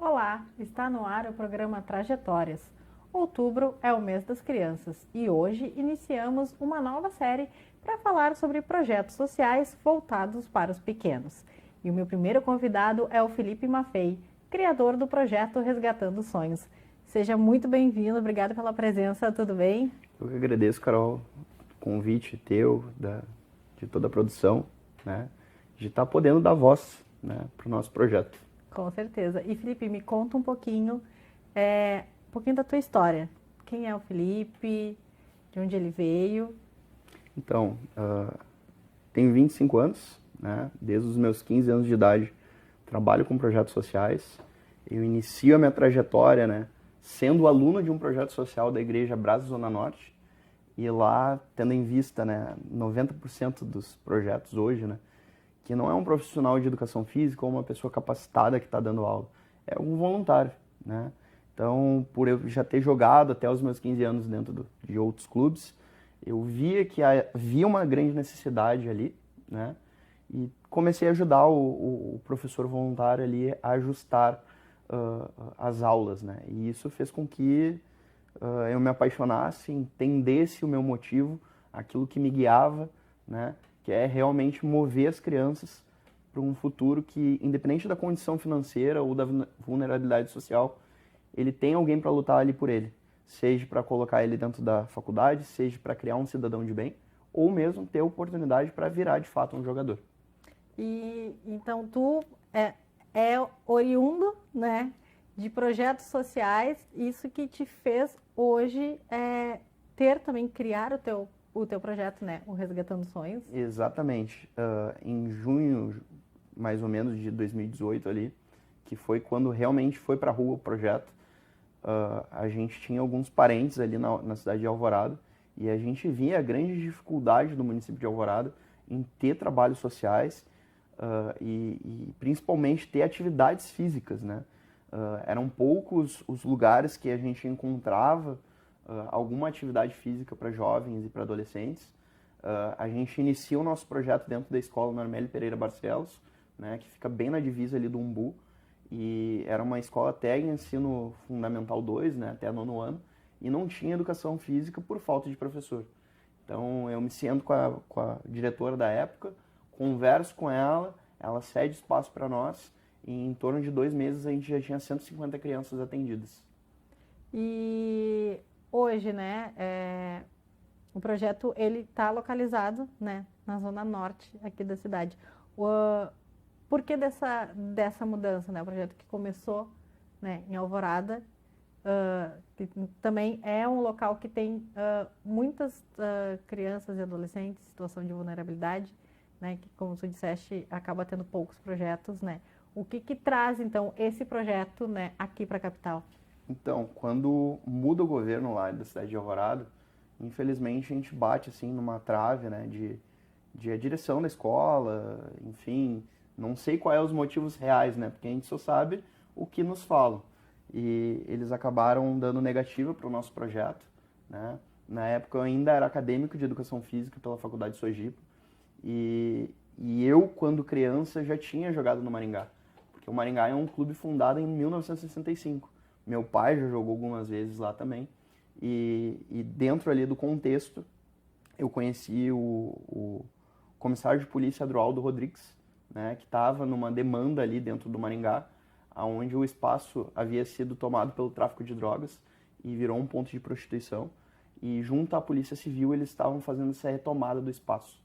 Olá, está no ar o programa Trajetórias. Outubro é o mês das crianças e hoje iniciamos uma nova série para falar sobre projetos sociais voltados para os pequenos. E o meu primeiro convidado é o Felipe Maffei, criador do projeto Resgatando Sonhos. Seja muito bem-vindo, obrigado pela presença, tudo bem? Eu que agradeço, Carol, o convite teu, de toda a produção, né, de estar podendo dar voz, né, para o nosso projeto. Com certeza. E Felipe, me conta um pouquinho da tua história. Quem é o Felipe? De onde ele veio? Então, tenho 25 anos, né, desde os meus 15 anos de idade trabalho com projetos sociais. Eu inicio a minha trajetória, né, sendo aluno de um projeto social da Igreja Brasa Zona Norte, e lá, tendo em vista, né, 90% dos projetos hoje, né, que não é um profissional de educação física ou uma pessoa capacitada que está dando aula, é um voluntário, né? Então, por eu já ter jogado até os meus 15 anos dentro de outros clubes, eu via que havia uma grande necessidade ali, né? E comecei a ajudar o professor voluntário ali a ajustar as aulas, né? E isso fez com que eu me apaixonasse, entendesse o meu motivo, aquilo que me guiava, né? Que é realmente mover as crianças para um futuro que, independente da condição financeira ou da vulnerabilidade social, ele tem alguém para lutar ali por ele, seja para colocar ele dentro da faculdade, seja para criar um cidadão de bem, ou mesmo ter oportunidade para virar de fato um jogador. E então tu é oriundo, né, de projetos sociais, isso que te fez hoje ter também criar o teu projeto, né, o Resgatando Sonhos. Exatamente. Em junho, mais ou menos, de 2018 ali, que foi quando realmente foi para a rua o projeto, a gente tinha alguns parentes ali na cidade de Alvorada e a gente via a grande dificuldade do município de Alvorada em ter trabalhos sociais e principalmente ter atividades físicas, né? Eram poucos os lugares que a gente encontrava alguma atividade física para jovens e para adolescentes. A gente inicia o nosso projeto dentro da escola Normélio Pereira Barcelos, né, que fica bem na divisa ali do Umbu, e era uma escola até em ensino fundamental 2, né, até nono ano, e não tinha educação física por falta de professor. Então eu me sento com a diretora da época, converso com ela, ela cede espaço para nós, e em torno de 2 meses a gente já tinha 150 crianças atendidas. E hoje, né, o projeto ele está localizado, né, na zona norte aqui da cidade. Por que dessa mudança, né? O projeto que começou, né, em Alvorada, que também é um local que tem muitas crianças e adolescentes em situação de vulnerabilidade, né, que, como tu disseste, acaba tendo poucos projetos, né? O que traz, então, esse projeto, né, aqui para a capital? Então, quando muda o governo lá da cidade de Alvorada, infelizmente a gente bate assim numa trave, né, de a direção da escola, enfim, não sei quais são os motivos reais, né, porque a gente só sabe o que nos falam. E eles acabaram dando negativa para o nosso projeto, né? Na época eu ainda era acadêmico de educação física pela Faculdade de Sojipa e eu, quando criança, já tinha jogado no Maringá, porque o Maringá é um clube fundado em 1965. Meu pai já jogou algumas vezes lá também. E dentro ali do contexto, eu conheci o comissário de polícia Adroaldo Rodrigues, né, que estava numa demanda ali dentro do Maringá, onde o espaço havia sido tomado pelo tráfico de drogas e virou um ponto de prostituição. E junto à Polícia Civil eles estavam fazendo essa retomada do espaço,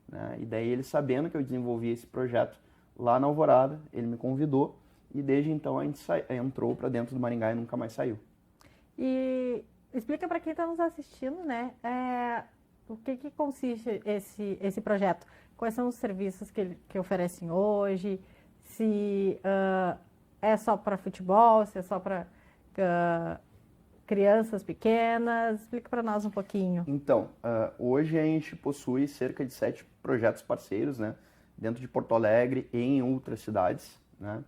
né? E daí ele, sabendo que eu desenvolvia esse projeto lá na Alvorada, ele me convidou e desde então a gente entrou para dentro do Maringá e nunca mais saiu. E explica para quem está nos assistindo, né, o que consiste esse projeto? Quais são os serviços que oferecem hoje? Se é só para futebol, se é só para crianças pequenas? Explica para nós um pouquinho. Então, hoje a gente possui cerca de 7 projetos parceiros, né, dentro de Porto Alegre e em outras cidades, né?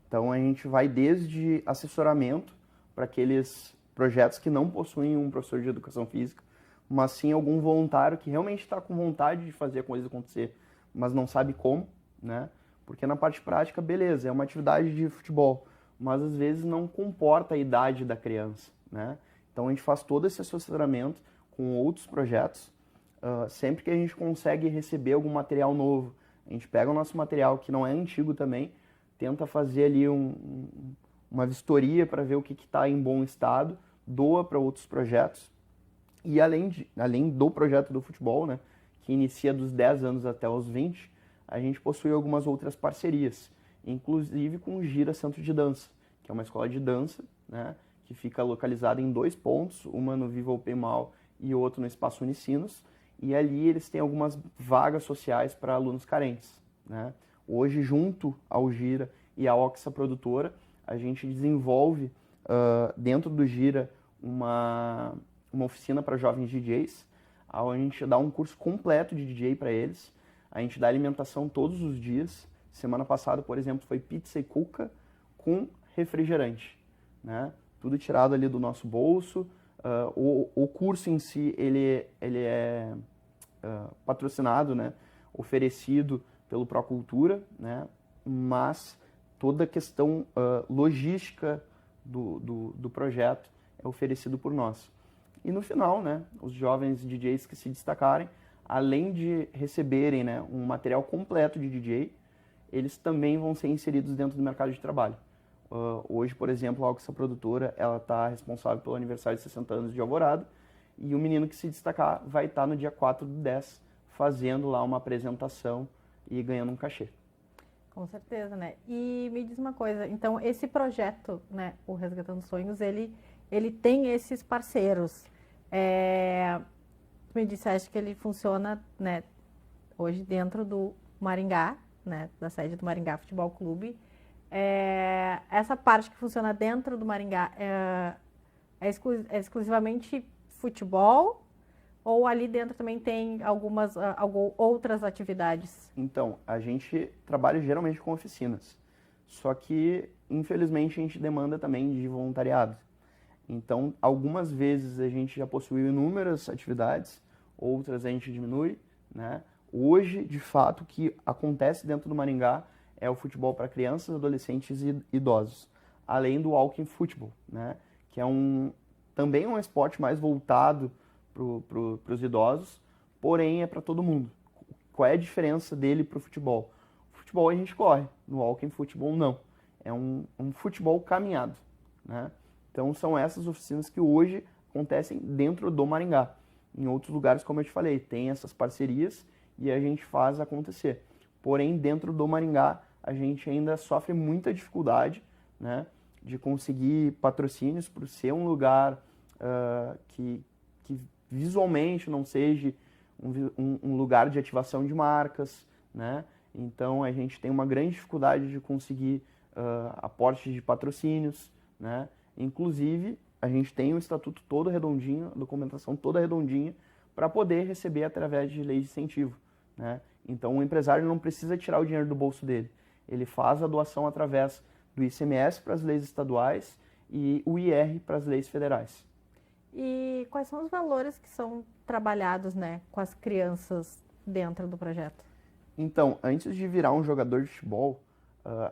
Então a gente vai desde assessoramento para aqueles projetos que não possuem um professor de educação física, mas sim algum voluntário que realmente está com vontade de fazer a coisa acontecer, mas não sabe como, né? Porque na parte prática, beleza, é uma atividade de futebol, mas às vezes não comporta a idade da criança, né? Então a gente faz todo esse assessoramento com outros projetos. Sempre que a gente consegue receber algum material novo, a gente pega o nosso material que não é antigo também, tenta fazer ali uma vistoria para ver o que está em bom estado, doa para outros projetos. E além do projeto do futebol, né, que inicia dos 10 anos até os 20, a gente possui algumas outras parcerias, inclusive com o Gira Centro de Dança, que é uma escola de dança, né, que fica localizada em 2 pontos, uma no Viva Open Mall e outro no Espaço Unicinos, e ali eles têm algumas vagas sociais para alunos carentes, né. Hoje, junto ao Gira e à Oxa Produtora, a gente desenvolve dentro do Gira uma oficina para jovens DJs, onde a gente dá um curso completo de DJ para eles. A gente dá alimentação todos os dias. Semana passada, por exemplo, foi pizza e cuca com refrigerante, né? Tudo tirado ali do nosso bolso. O curso em si, ele é patrocinado, né? Oferecido pelo Procultura, né? Mas toda a questão logística do projeto é oferecido por nós. E no final, né, os jovens DJs que se destacarem, além de receberem, né, um material completo de DJ, eles também vão ser inseridos dentro do mercado de trabalho. Hoje, por exemplo, a Oxa Produtora, ela está responsável pelo aniversário de 60 anos de Alvorada, e o menino que se destacar vai estar no dia 4/10 fazendo lá uma apresentação e ganhando um cachê. Com certeza, né? E me diz uma coisa, então esse projeto, né, o Resgatando Sonhos, ele tem esses parceiros. Tu me disseste que ele funciona, né, hoje dentro do Maringá, né, da sede do Maringá Futebol Clube. Essa parte que funciona dentro do Maringá é exclusivamente futebol? Ou ali dentro também tem algumas outras atividades? Então, a gente trabalha geralmente com oficinas. Só que, infelizmente, a gente demanda também de voluntariado. Então, algumas vezes a gente já possui inúmeras atividades, outras a gente diminui, né? Hoje, de fato, o que acontece dentro do Maringá é o futebol para crianças, adolescentes e idosos. Além do walking football, né? Que é também um esporte mais voltado para os idosos, porém é para todo mundo. Qual é a diferença dele para o futebol? O futebol a gente corre, no walking futebol não. É um futebol caminhado, né? Então são essas oficinas que hoje acontecem dentro do Maringá. Em outros lugares, como eu te falei, tem essas parcerias e a gente faz acontecer. Porém, dentro do Maringá, a gente ainda sofre muita dificuldade, né, de conseguir patrocínios por ser um lugar que visualmente não seja um lugar de ativação de marcas, né? Então a gente tem uma grande dificuldade de conseguir aportes de patrocínios, né? Inclusive a gente tem o estatuto todo redondinho, a documentação toda redondinha para poder receber através de leis de incentivo, né? Então o empresário não precisa tirar o dinheiro do bolso dele, ele faz a doação através do ICMS para as leis estaduais e o IR para as leis federais. E quais são os valores que são trabalhados, né, com as crianças dentro do projeto? Então, antes de virar um jogador de futebol,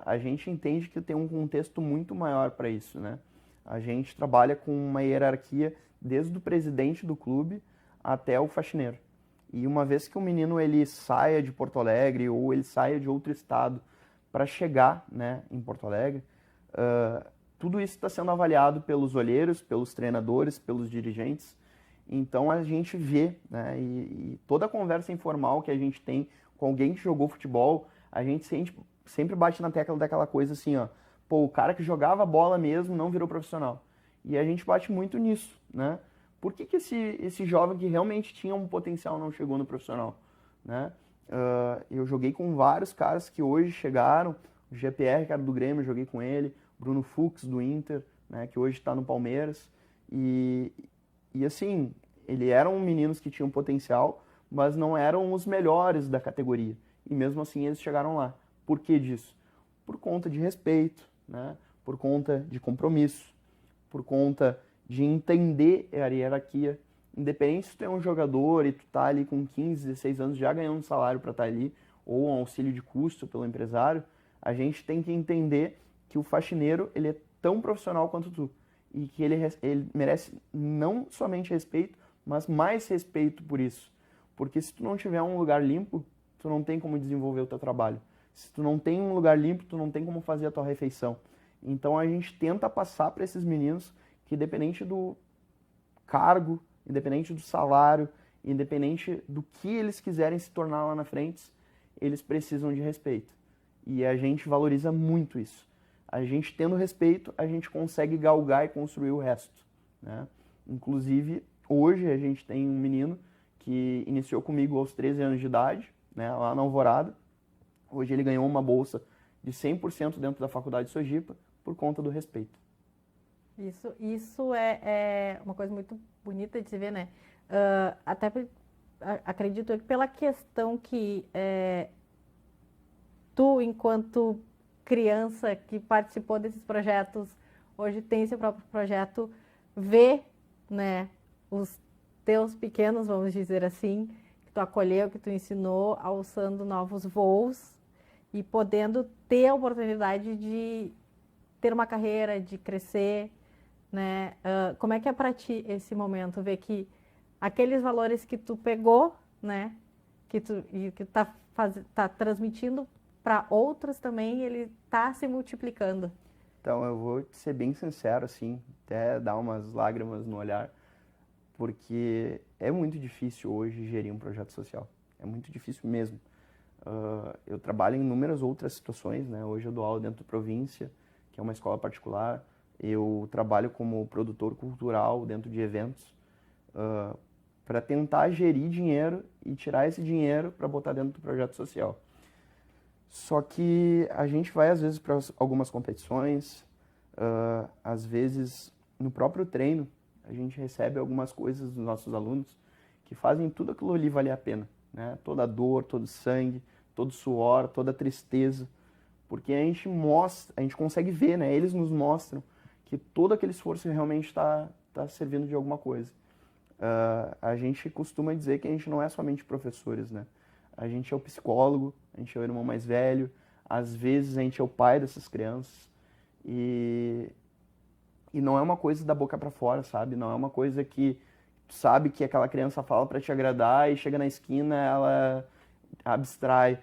a gente entende que tem um contexto muito maior para isso, né? A gente trabalha com uma hierarquia desde o presidente do clube até o faxineiro. E uma vez que o menino ele saia de Porto Alegre ou ele saia de outro estado para chegar, né, em Porto Alegre, tudo isso está sendo avaliado pelos olheiros, pelos treinadores, pelos dirigentes. Então a gente vê, né, e toda a conversa informal que a gente tem com alguém que jogou futebol, a gente sempre bate na tecla daquela coisa assim, ó, pô, o cara que jogava bola mesmo não virou profissional. E a gente bate muito nisso, né? Por que esse jovem que realmente tinha um potencial não chegou no profissional, né? Eu joguei com vários caras que hoje chegaram, o GPR, cara do Grêmio, eu joguei com ele, Bruno Fux, do Inter, né, que hoje está no Palmeiras. E assim, ele eram meninos que tinham potencial, mas não eram os melhores da categoria. E mesmo assim eles chegaram lá. Por que disso? Por conta de respeito, né, por conta de compromisso, por conta de entender a hierarquia. Independente se tu é um jogador e tu tá ali com 15, 16 anos já ganhando um salário para estar ali, ou um auxílio de custo pelo empresário, a gente tem que entender que o faxineiro ele é tão profissional quanto tu e que ele merece não somente respeito, mas mais respeito por isso. Porque se tu não tiver um lugar limpo, tu não tem como desenvolver o teu trabalho. Se tu não tem um lugar limpo, tu não tem como fazer a tua refeição. Então a gente tenta passar para esses meninos que, independente do cargo, independente do salário, independente do que eles quiserem se tornar lá na frente, eles precisam de respeito. E a gente valoriza muito isso. A gente tendo respeito, a gente consegue galgar e construir o resto, né? Inclusive, hoje a gente tem um menino que iniciou comigo aos 13 anos de idade, né, lá na Alvorada. Hoje ele ganhou uma bolsa de 100% dentro da Faculdade de Sojipa por conta do respeito. Isso é uma coisa muito bonita de se ver, né? Acredito que pela questão que tu, enquanto criança que participou desses projetos, hoje tem seu próprio projeto, vê, né, os teus pequenos, vamos dizer assim, que tu acolheu, que tu ensinou, alçando novos voos e podendo ter a oportunidade de ter uma carreira, de crescer, né? Como é que é para ti esse momento, ver que aqueles valores que tu pegou, né, que tá transmitindo para outros também, ele tá se multiplicando? Então, eu vou ser bem sincero, assim, até dar umas lágrimas no olhar, porque é muito difícil hoje gerir um projeto social. É muito difícil mesmo. Eu trabalho em inúmeras outras situações, né? Hoje eu dou aula dentro da Província, que é uma escola particular. Eu trabalho como produtor cultural dentro de eventos, para tentar gerir dinheiro e tirar esse dinheiro para botar dentro do projeto social. Só que a gente vai, às vezes, para algumas competições, às vezes, no próprio treino, a gente recebe algumas coisas dos nossos alunos que fazem tudo aquilo ali valer a pena, né? Toda a dor, todo o sangue, todo o suor, toda a tristeza, porque a gente mostra, a gente consegue ver, né? Eles nos mostram que todo aquele esforço realmente está servindo de alguma coisa. A gente costuma dizer que a gente não é somente professores, né? A gente é o psicólogo, a gente é o irmão mais velho, às vezes a gente é o pai dessas crianças e não é uma coisa da boca para fora, sabe? Não é uma coisa que tu sabe que aquela criança fala para te agradar e chega na esquina ela abstrai.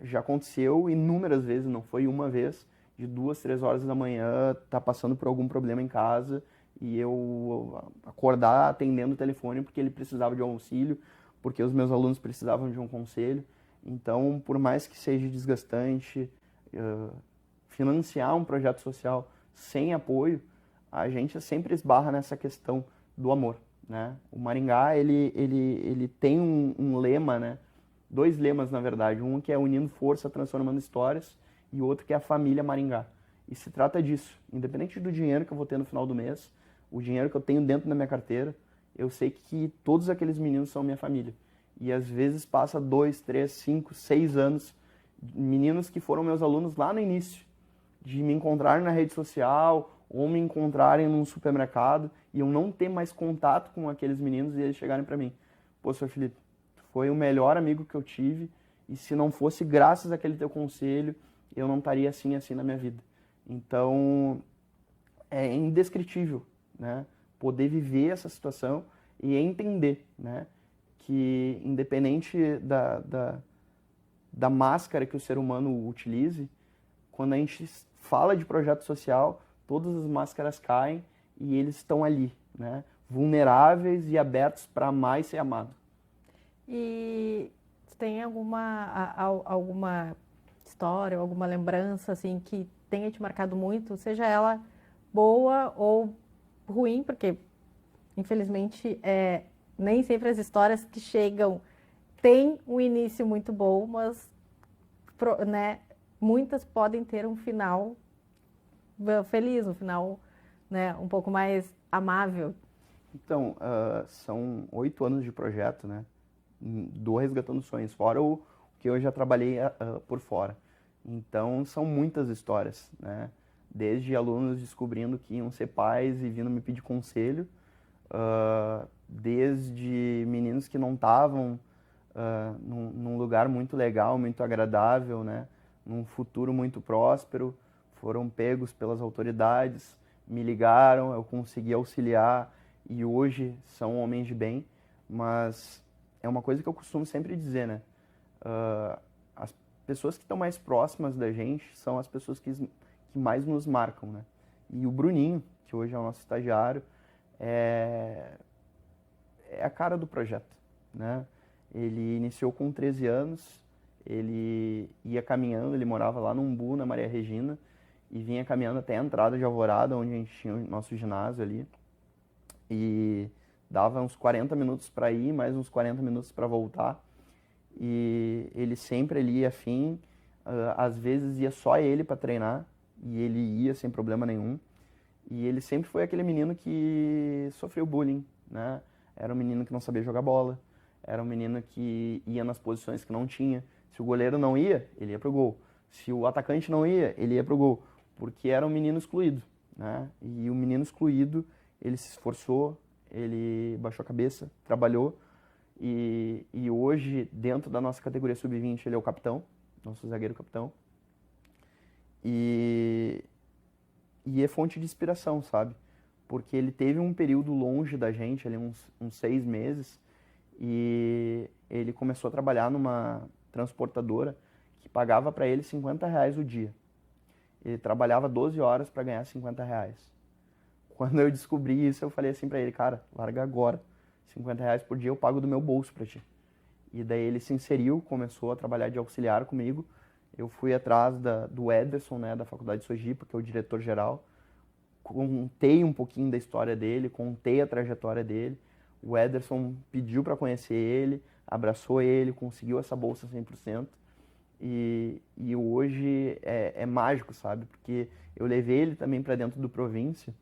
Já aconteceu inúmeras vezes, não foi uma vez, de 2, 3 horas da manhã, tá passando por algum problema em casa e eu acordar atendendo o telefone porque ele precisava de um auxílio, porque os meus alunos precisavam de um conselho. Então, por mais que seja desgastante, financiar um projeto social sem apoio, a gente sempre esbarra nessa questão do amor, né? O Maringá, ele tem um lema, né? 2 lemas, na verdade. Um que é unindo força, transformando histórias, e outro que é a família Maringá. E se trata disso. Independente do dinheiro que eu vou ter no final do mês, o dinheiro que eu tenho dentro da minha carteira, eu sei que todos aqueles meninos são minha família. E às vezes passa 2, 3, 5, 6 anos, meninos que foram meus alunos lá no início, de me encontrarem na rede social ou me encontrarem num supermercado e eu não ter mais contato com aqueles meninos e eles chegarem para mim: pô, Sr. Felipe, foi o melhor amigo que eu tive e se não fosse graças àquele teu conselho, eu não estaria assim na minha vida. Então, é indescritível, né? Poder viver essa situação e entender, né? Que independente da máscara que o ser humano utilize, quando a gente fala de projeto social, todas as máscaras caem e eles estão ali, né? Vulneráveis e abertos para amar e ser amado. E tem alguma história, alguma lembrança assim que tenha te marcado muito, seja ela boa ou ruim, porque infelizmente nem sempre as histórias que chegam têm um início muito bom, mas né, muitas podem ter um final feliz, um final, né, um pouco mais amável. Então, são 8 anos de projeto, né? Do Resgatando Sonhos, fora o que eu já trabalhei por fora. Então, são muitas histórias, né? Desde alunos descobrindo que iam ser pais e vindo me pedir conselho, desde meninos que não estavam num lugar muito legal, muito agradável, né? Num futuro muito próspero, foram pegos pelas autoridades, me ligaram, eu consegui auxiliar e hoje são homens de bem, mas é uma coisa que eu costumo sempre dizer, né? As pessoas que estão mais próximas da gente são as pessoas que mais nos marcam, né? E o Bruninho, que hoje é o nosso estagiário, é a cara do projeto, né? Ele iniciou com 13 anos, ele ia caminhando, ele morava lá no Umbu, na Maria Regina, e vinha caminhando até a entrada de Alvorada, onde a gente tinha o nosso ginásio ali. E dava uns 40 minutos para ir, mais uns 40 minutos para voltar. E ele sempre ali ia afim, às vezes ia só ele para treinar, e ele ia sem problema nenhum. E ele sempre foi aquele menino que sofreu bullying, né? Era um menino que não sabia jogar bola, era um menino que ia nas posições que não tinha. Se o goleiro não ia, ele ia pro gol. Se o atacante não ia, ele ia pro gol, porque era um menino excluído, né? E o menino excluído, ele se esforçou, ele baixou a cabeça, trabalhou, e hoje, dentro da nossa categoria sub-20, ele é o capitão, nosso zagueiro capitão. E é fonte de inspiração, sabe? Porque ele teve um período longe da gente, ali uns 6 meses, e ele começou a trabalhar numa transportadora que pagava para ele R$ 50 o dia. Ele trabalhava 12 horas para ganhar R$ 50. Quando eu descobri isso, eu falei assim para ele, cara, larga agora. R$ 50 por dia eu pago do meu bolso para ti. E daí ele se inseriu, começou a trabalhar de auxiliar comigo. Eu fui atrás do Ederson, né, da Faculdade de Sojipa, que é o diretor-geral. Contei um pouquinho da história dele, contei a trajetória dele. O Ederson pediu para conhecer ele, abraçou ele, conseguiu essa bolsa 100%. E hoje é mágico, sabe? Porque eu levei ele também para dentro do Província,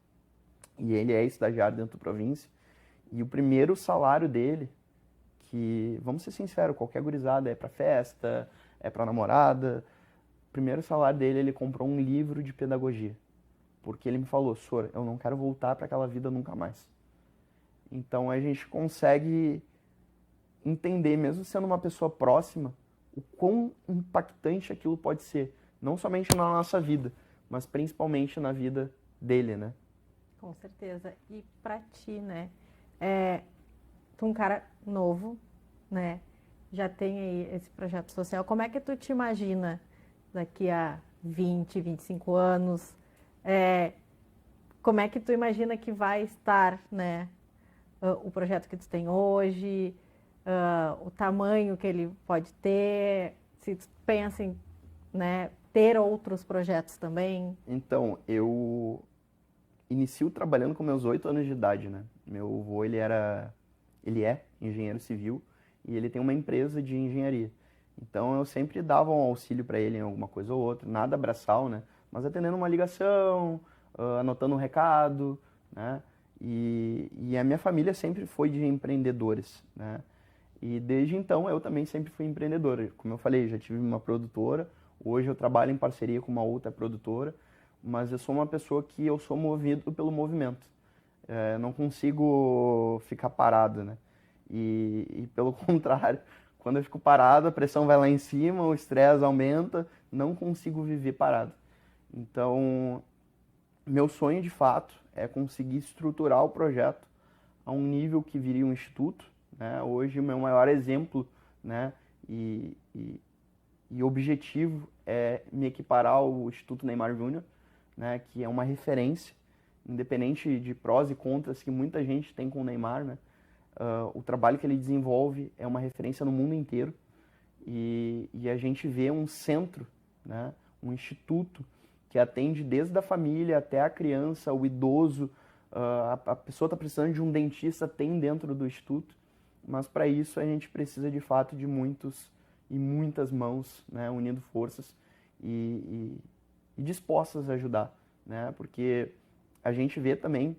e ele é estagiário dentro do Província. E o primeiro salário dele, que, vamos ser sinceros, qualquer gurizada é para festa, é para namorada. O primeiro salário dele, ele comprou um livro de pedagogia. Porque ele me falou, Sor, eu não quero voltar para aquela vida nunca mais. Então a gente consegue entender, mesmo sendo uma pessoa próxima, o quão impactante aquilo pode ser. Não somente na nossa vida, mas principalmente na vida dele, né? Com certeza. E para ti, né? Tu é um cara novo, né? Já tem aí esse projeto social. Como é que tu te imagina daqui a 20, 25 anos? Como é que tu imagina que vai estar, né, o projeto que tu tem hoje, o tamanho que ele pode ter, se tu pensa em, né, ter outros projetos também? Então, eu inicio trabalhando com meus 8 anos de idade, né? Meu avô, ele é engenheiro civil e ele tem uma empresa de engenharia. Então, eu sempre dava um auxílio para ele em alguma coisa ou outra, nada braçal, né? Mas atendendo uma ligação, anotando um recado, né? E a minha família sempre foi de empreendedores, né? E desde então eu também sempre fui empreendedor. Como eu falei, já tive uma produtora, hoje eu trabalho em parceria com uma outra produtora, mas eu sou uma pessoa que eu sou movido pelo movimento. Não consigo ficar parado, né? E pelo contrário, quando eu fico parado, a pressão vai lá em cima, o estresse aumenta, não consigo viver parado. Então, meu sonho de fato é conseguir estruturar o projeto a um nível que viria um instituto, né? Hoje o meu maior exemplo, né, e objetivo é me equiparar ao Instituto Neymar Júnior, né, que é uma referência, independente de prós e contras que muita gente tem com o Neymar, né? O trabalho que ele desenvolve é uma referência no mundo inteiro e a gente vê um centro, né, um instituto que atende desde a família até a criança, o idoso, a pessoa está precisando de um dentista, tem dentro do instituto, mas para isso a gente precisa de fato de muitos e muitas mãos, né, unindo forças e dispostas a ajudar, né, porque a gente vê também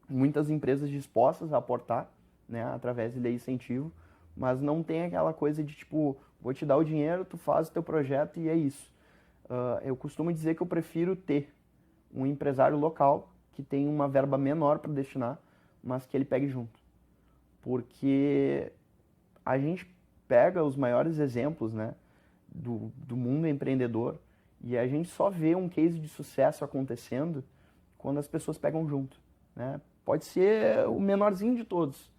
muitas empresas dispostas a aportar, né, através de lei de incentivo, mas não tem aquela coisa de tipo, vou te dar o dinheiro, tu faz o teu projeto e é isso. Eu costumo dizer que eu prefiro ter um empresário local que tem uma verba menor para destinar, mas que ele pegue junto. Porque a gente pega os maiores exemplos, né, do mundo empreendedor E a gente só vê um case de sucesso acontecendo quando as pessoas pegam junto, né? Pode ser o menorzinho de todos,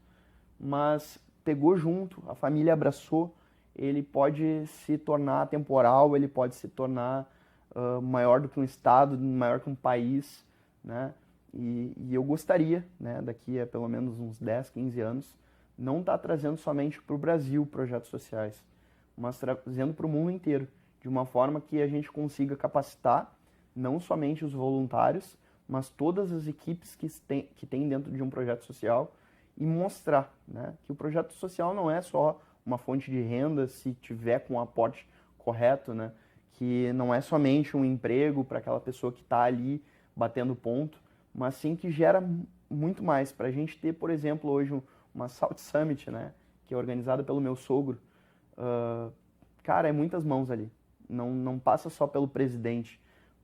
mas pegou junto, a família abraçou, ele pode se tornar temporal, ele pode se tornar maior do que um estado, maior que um país, né? E eu gostaria, né, daqui a pelo menos uns 10, 15 anos, não estar trazendo somente para o Brasil projetos sociais, mas trazendo para o mundo inteiro, de uma forma que a gente consiga capacitar não somente os voluntários, mas todas as equipes que tem dentro de um projeto social e mostrar, né, que o projeto social não é só uma fonte de renda se tiver com o aporte correto, né, que não é somente um emprego para aquela pessoa que está ali batendo ponto, mas sim que gera muito mais. Para a gente ter, por exemplo, hoje uma Salt Summit, né, que é organizada pelo meu sogro, cara, é muitas mãos ali. Não passa só pelo presidente,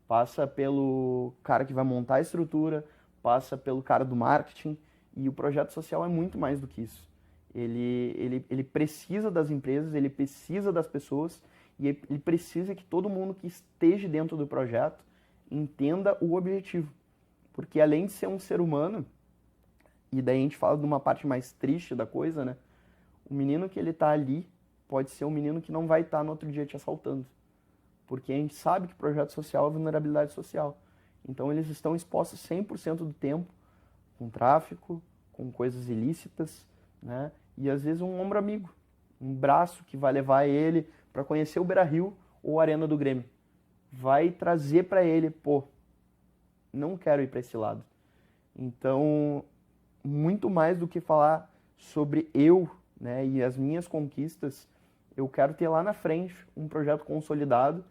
passa pelo cara que vai montar a estrutura, passa pelo cara do marketing, e o projeto social é muito mais do que isso. Ele precisa das empresas, ele precisa das pessoas, e ele precisa que todo mundo que esteja dentro do projeto entenda o objetivo. Porque além de ser um ser humano, e daí a gente fala de uma parte mais triste da coisa, né? O menino que ele tá ali pode ser um menino que não vai estar no outro dia te assaltando. Porque a gente sabe que projeto social é vulnerabilidade social. Então eles estão expostos 100% do tempo com tráfico, com coisas ilícitas, né? E às vezes um ombro amigo, um braço que vai levar ele para conhecer o Beira-Rio ou a Arena do Grêmio. Vai trazer para ele, pô, não quero ir para esse lado. Então, muito mais do que falar sobre eu, né, e as minhas conquistas, eu quero ter lá na frente um projeto consolidado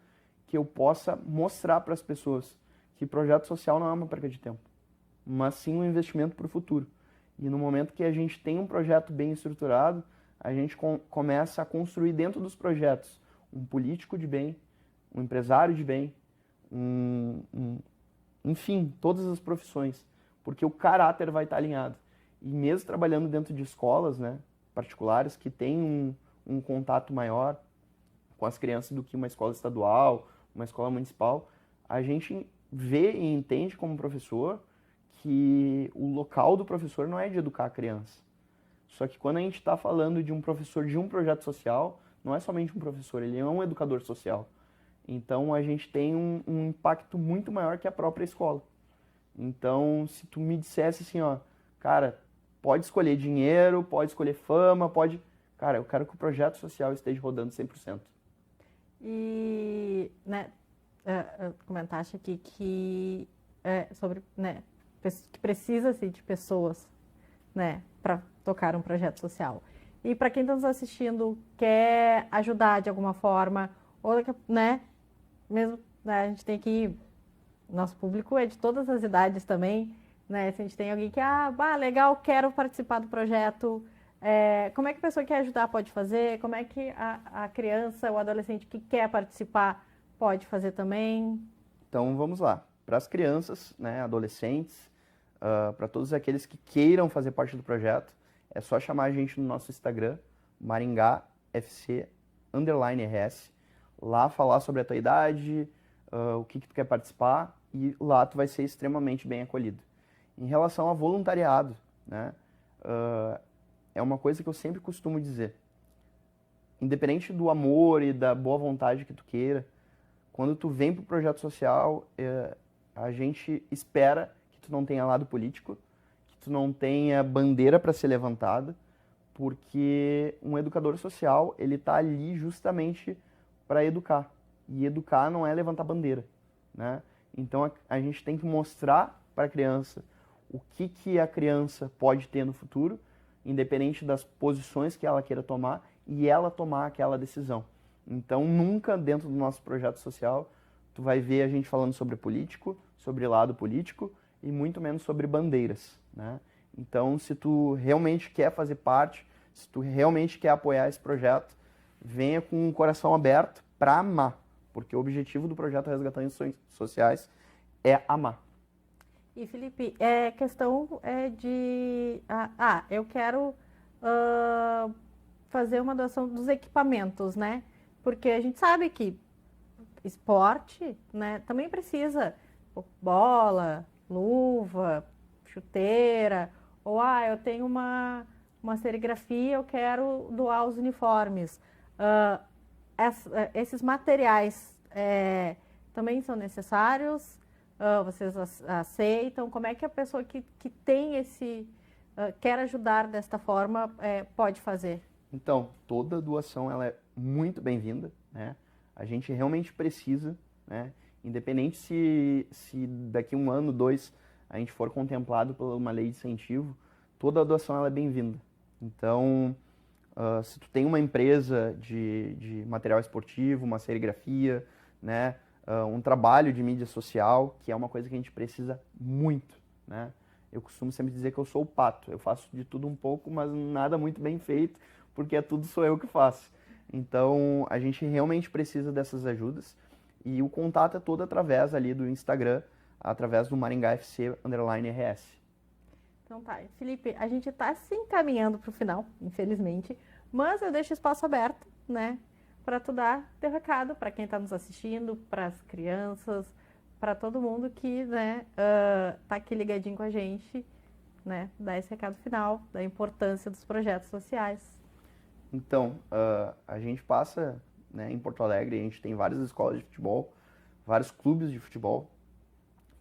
que eu possa mostrar para as pessoas que projeto social não é uma perca de tempo, mas sim um investimento para o futuro. E no momento que a gente tem um projeto bem estruturado, a gente começa a construir dentro dos projetos um político de bem, um empresário de bem, enfim, todas as profissões, porque o caráter vai estar alinhado. E mesmo trabalhando dentro de escolas, né, particulares, que têm um contato maior com as crianças do que uma escola estadual, uma escola municipal, a gente vê e entende como professor que o local do professor não é de educar a criança. Só que quando a gente está falando de um professor de um projeto social, não é somente um professor, ele é um educador social. Então a gente tem um impacto muito maior que a própria escola. Então, se tu me dissesse assim, ó, cara, pode escolher dinheiro, pode escolher fama, pode... Cara, eu quero que o projeto social esteja rodando 100%. E, né, comentaste aqui que sobre, né, que precisa-se de pessoas, né, para tocar um projeto social. E para quem está nos assistindo, quer ajudar de alguma forma, ou, né, mesmo, né, a gente tem que... Nosso público é de todas as idades também, né? Se a gente tem alguém que, legal, quero participar do projeto, como é que a pessoa que quer ajudar pode fazer? Como é que a criança ou adolescente que quer participar pode fazer também? Então, vamos lá. Para as crianças, né, adolescentes, para todos aqueles que queiram fazer parte do projeto, é só chamar a gente no nosso Instagram, maringafc_rs, lá falar sobre a tua idade, o que tu quer participar, e lá tu vai ser extremamente bem acolhido. Em relação a voluntariado, né, é uma coisa que eu sempre costumo dizer. Independente do amor e da boa vontade que tu queira, quando tu vem para o projeto social, a gente espera que tu não tenha lado político, que tu não tenha bandeira para ser levantada, porque um educador social, ele está ali justamente para educar. E educar não é levantar bandeira, né? Então a gente tem que mostrar para a criança o que a criança pode ter no futuro, independente das posições que ela queira tomar, e ela tomar aquela decisão. Então nunca dentro do nosso projeto social tu vai ver a gente falando sobre político, sobre lado político, e muito menos sobre bandeiras, né? Então se tu realmente quer fazer parte, se tu realmente quer apoiar esse projeto, venha com o coração aberto para amar. Porque o objetivo do projeto Resgatando Ações Sociais é amar. E, Felipe, questão de... eu quero fazer uma doação dos equipamentos, né? Porque a gente sabe que esporte, né, também precisa bola, luva, chuteira, ou eu tenho uma serigrafia, eu quero doar os uniformes. Esses materiais também são necessários? Vocês aceitam? Como é que a pessoa que tem quer ajudar desta forma pode fazer? Então, toda doação ela é muito bem-vinda, né? A gente realmente precisa, né? Independente se daqui 1 ano, 2, a gente for contemplado por uma lei de incentivo, toda doação ela é bem-vinda. Então, se tu tem uma empresa de material esportivo, uma serigrafia, né? Um trabalho de mídia social, que é uma coisa que a gente precisa muito, né? Eu costumo sempre dizer que eu sou o pato. Eu faço de tudo um pouco, mas nada muito bem feito, porque tudo sou eu que faço. Então, a gente realmente precisa dessas ajudas. E o contato é todo através ali do Instagram, através do Maringá FC_RS. Então tá, Felipe, a gente está se encaminhando para o final, infelizmente, mas eu deixo espaço aberto, né, para tu dar teu recado para quem está nos assistindo, para as crianças, para todo mundo que, né, tá aqui ligadinho com a gente, né, dar esse recado final da importância dos projetos sociais. Então, a gente passa, né, em Porto Alegre, a gente tem várias escolas de futebol, vários clubes de futebol,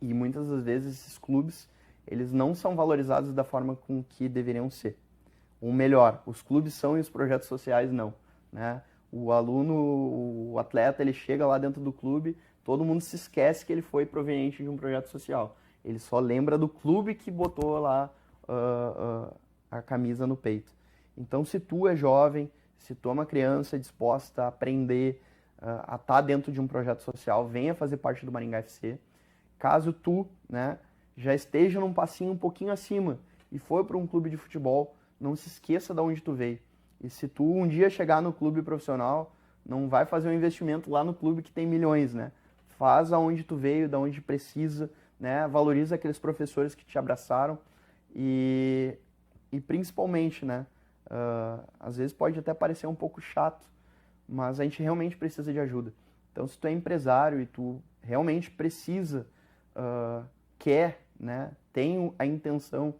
e muitas das vezes esses clubes, eles não são valorizados da forma com que deveriam ser. Ou melhor, os clubes são e os projetos sociais não, né? O aluno, o atleta, ele chega lá dentro do clube, todo mundo se esquece que ele foi proveniente de um projeto social. Ele só lembra do clube que botou lá a camisa no peito. Então, se tu é jovem, se tu é uma criança disposta a aprender, a estar dentro de um projeto social, venha fazer parte do Maringá FC. Caso tu, né, já esteja num passinho um pouquinho acima e for para um clube de futebol, não se esqueça de onde tu veio. E se tu um dia chegar no clube profissional, não vai fazer um investimento lá no clube que tem milhões, né? Faz aonde tu veio, da onde precisa, né? Valoriza aqueles professores que te abraçaram e principalmente, né? Às vezes pode até parecer um pouco chato, mas a gente realmente precisa de ajuda. Então, se tu é empresário e tu realmente precisa, quer, né? Tem a intenção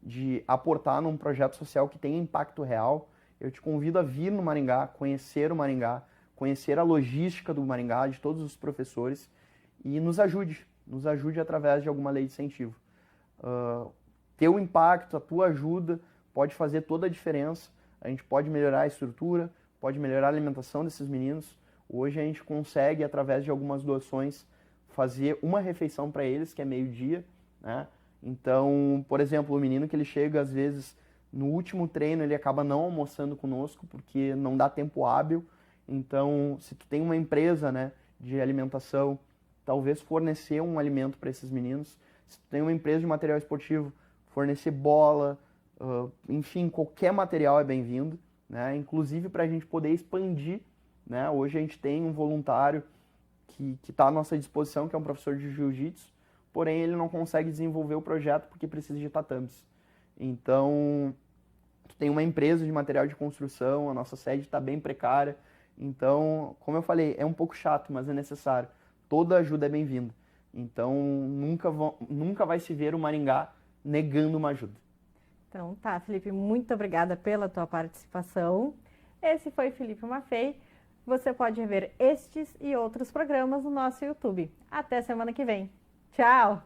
de aportar num projeto social que tenha impacto real, eu te convido a vir no Maringá, conhecer o Maringá, conhecer a logística do Maringá, de todos os professores, e nos ajude através de alguma lei de incentivo. Teu impacto, a tua ajuda pode fazer toda a diferença, a gente pode melhorar a estrutura, pode melhorar a alimentação desses meninos. Hoje a gente consegue, através de algumas doações, fazer uma refeição para eles, que é meio-dia, né? Então, por exemplo, o menino que ele chega, às vezes, no último treino, ele acaba não almoçando conosco, porque não dá tempo hábil. Então, se tu tem uma empresa, né, de alimentação, talvez fornecer um alimento para esses meninos. Se tu tem uma empresa de material esportivo, fornecer bola, enfim, qualquer material é bem-vindo, né? Inclusive para a gente poder expandir, né? Hoje a gente tem um voluntário que está à nossa disposição, que é um professor de jiu-jitsu, porém ele não consegue desenvolver o projeto porque precisa de tatames. Então, tu tem uma empresa de material de construção, a nossa sede está bem precária, então, como eu falei, é um pouco chato, mas é necessário. Toda ajuda é bem-vinda. Então, nunca vai se ver o Maringá negando uma ajuda. Então tá, Felipe, muito obrigada pela tua participação. Esse foi Felipe Maffei. Você pode ver estes e outros programas no nosso YouTube. Até semana que vem. Tchau!